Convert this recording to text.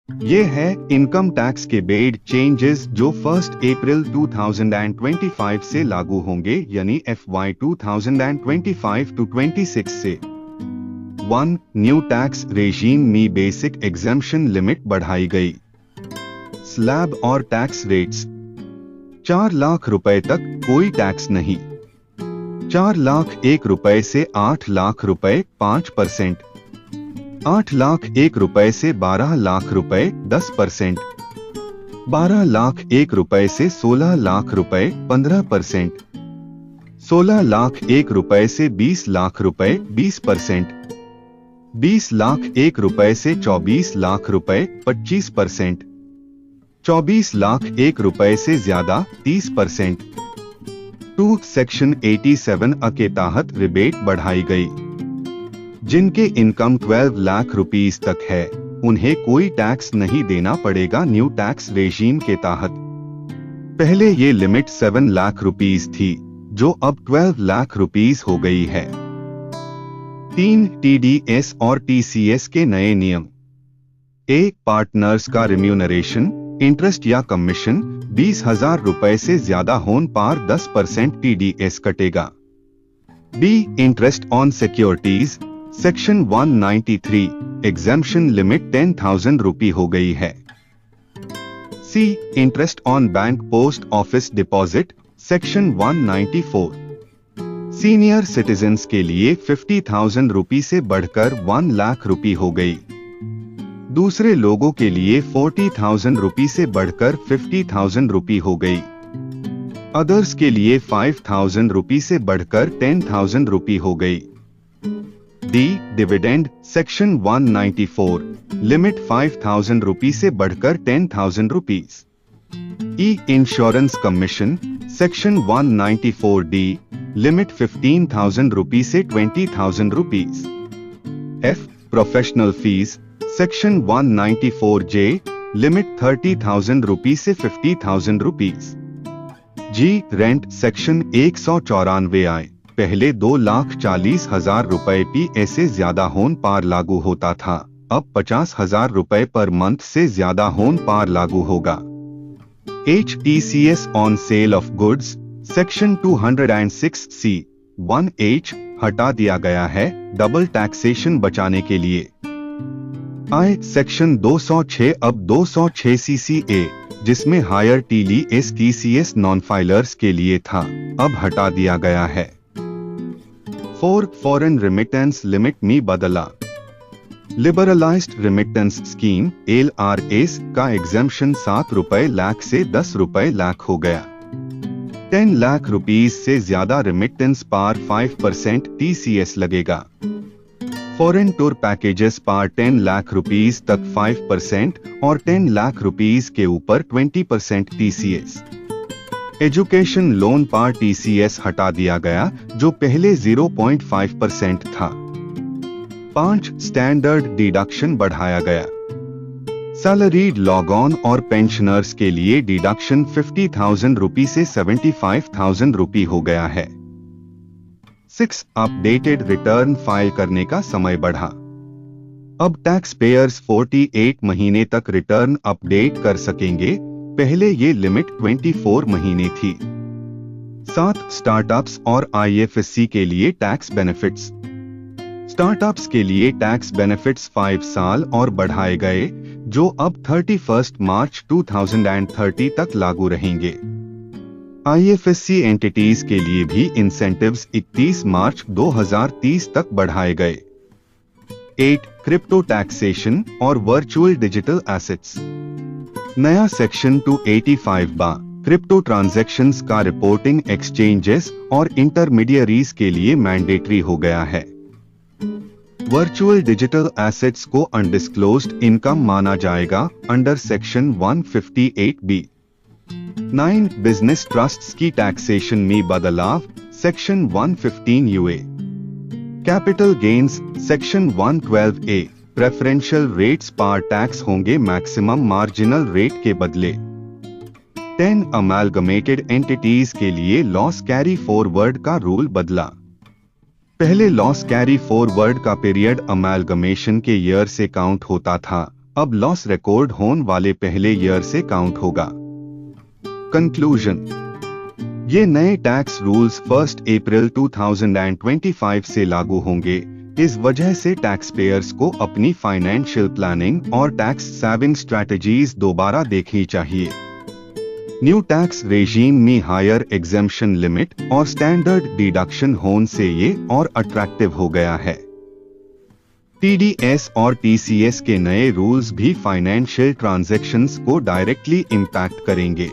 ये है income tax के बेड चेंजेस जो 1 अप्रैल 2025 से लागू होंगे, यानी FY 2025 to 26 से। 1. न्यू टैक्स रेजीम में बेसिक एग्जेम्पशन लिमिट बढ़ाई गई। स्लैब और टैक्स रेट्स। 4 लाख रुपए तक कोई टैक्स नहीं। 4 लाख 1 रुपए से 8 लाख रुपए 5%। 8 लाख 1 रुपए से 12 लाख रुपए 10%। 12 लाख 1 रुपए से 16 लाख रुपए 15%। 16 लाख 1 रुपए से 20 लाख रुपए 20%। 20 लाख 1 रुपए से 24 लाख रुपए 25%। 24 लाख 1 रुपए से ज्यादा 30%। 2. सेक्शन 87A के तहत रिबेट बढ़ाई गई। जिनके इनकम 12 लाख रुपीस तक है उन्हें कोई टैक्स नहीं देना पड़ेगा न्यू टैक्स रेजीम के तहत। पहले ये लिमिट 7 लाख रुपीस थी जो अब 12 लाख रुपीस हो गई है। 3. TDS और TCS के नए नियम। 1. पार्टनर्स का रिम्यूनरेशन, इंटरेस्ट या कमीशन 20,000 रुपए से ज्यादा होने पर 10% TDS कटेगा। B. Interest on securities, section 193 exemption limit 10,000 रुपये हो गई है। C. Interest on bank post office deposit, section 194 senior citizens के लिए 50,000 रुपये से बढ़कर 1 लाख रुपये हो गई। दूसरे लोगों के लिए 40,000 रुपये से बढ़कर 50,000 रुपये हो गई। अदर्स के लिए 5,000 रुपये से बढ़कर 10,000 रुपये हो गई। D. डिविडेंड, सेक्शन 194 लिमिट 5,000 रुपये से बढ़कर 10,000 rupees. E. Insurance commission, section 194D limit 15,000 रुपये से 20,000 rupees. F. Professional fees, section 194J limit 30,000 रुपये से 50,000 rupees. G. Rent, section 194I पहले 2,40,000 रुपए PA से ज्यादा होने पर लागू होता था, अब 50,000 रुपए पर मंथ से ज्यादा होने पर लागू होगा। H. TCS on sale of goods, section 206C 1H हटा दिया गया है डबल टैक्सेशन बचाने के लिए। I. सेक्शन 206 अब 206 CCA जिसमें हायर TCS नॉन फाइलर्स के लिए था, अब हटा दिया गया है। 4. फॉरेन रिमिटेंस लिमिट में बदला। लिबरलाइज्ड रिमिटेंस स्कीम LRS का एग्जेम्पशन 7 रुपए लाख से 10 रुपए लाख हो गया। 10 लाख रुपीस से ज्यादा रिमिटेंस पर 5% TCS लगेगा। फॉरेन टूर पैकेजेस पर 10 लाख रुपीस तक 5% और 10 लाख रुपीस के ऊपर 20% TCS। एजुकेशन लोन पर TCS हटा दिया गया जो पहले 0.5% था। 5. स्टैंडर्ड डिडक्शन बढ़ाया गया। सैलरीड लॉग ऑन और पेंशनर्स के लिए डिडक्शन 50,000 रुपये से 75,000 रुपये हो गया है। 6. अपडेटेड रिटर्न फाइल करने का समय बढ़ा। अब टैक्स पेयर्स 48 महीने तक रिटर्न अपडेट कर सकेंगे, पहले ये लिमिट 24 महीने थी। 7. स्टार्टअप्स और IFSC के लिए टैक्स बेनिफिट्स। स्टार्टअप्स के लिए टैक्स बेनिफिट्स 5 साल और बढ़ाए गए जो अब 31 मार्च 2030 तक लागू रहेंगे। IFSC एंटिटीज के लिए भी इंसेंटिव्स 31 मार्च 2030 तक बढ़ाए गए। 8. क्रिप्टो टैक्सेशन और वर्चुअल डिजिटल एसेट्स। नया सेक्शन 285 क्रिप्टो ट्रांजैक्शंस का रिपोर्टिंग एक्सचेंजेस और इंटरमीडियरीज के लिए मैंडेटरी हो गया है। वर्चुअल डिजिटल एसेट्स को अनडिस्क्लोज्ड इनकम माना जाएगा under section 158B। 9. Business trusts की टैक्सेशन में बदलाव, section 115 UA। Capital gains, section 112A preferential rates पर टैक्स होंगे मैक्सिमम मार्जिनल रेट के बदले। 10. अमैलगमेटेड एंटिटीज के लिए लॉस कैरी फॉरवर्ड का रूल बदला। पहले लॉस कैरी फॉरवर्ड का पीरियड अमैलगमेशन के ईयर से काउंट होता था, अब लॉस रिकॉर्ड होने वाले पहले ईयर से काउंट होगा। कंक्लूजन, ये नए टैक्स रूल्स 1 अप्रैल 2025 से लागू होंगे। इस वजह से टैक्स पेयर्स को अपनी फाइनेंशियल प्लानिंग और टैक्स सेविंग स्ट्रैटेजीज दोबारा देखनी चाहिए। न्यू टैक्स रेजीम में हायर एग्जेम्पशन लिमिट और स्टैंडर्ड डिडक्शन होने से ये और अट्रैक्टिव हो गया है। टीडीएस और टीसीएस के नए रूल्स भी फाइनेंशियल ट्रांजैक्शंस को डायरेक्टली इम्पैक्ट करेंगे।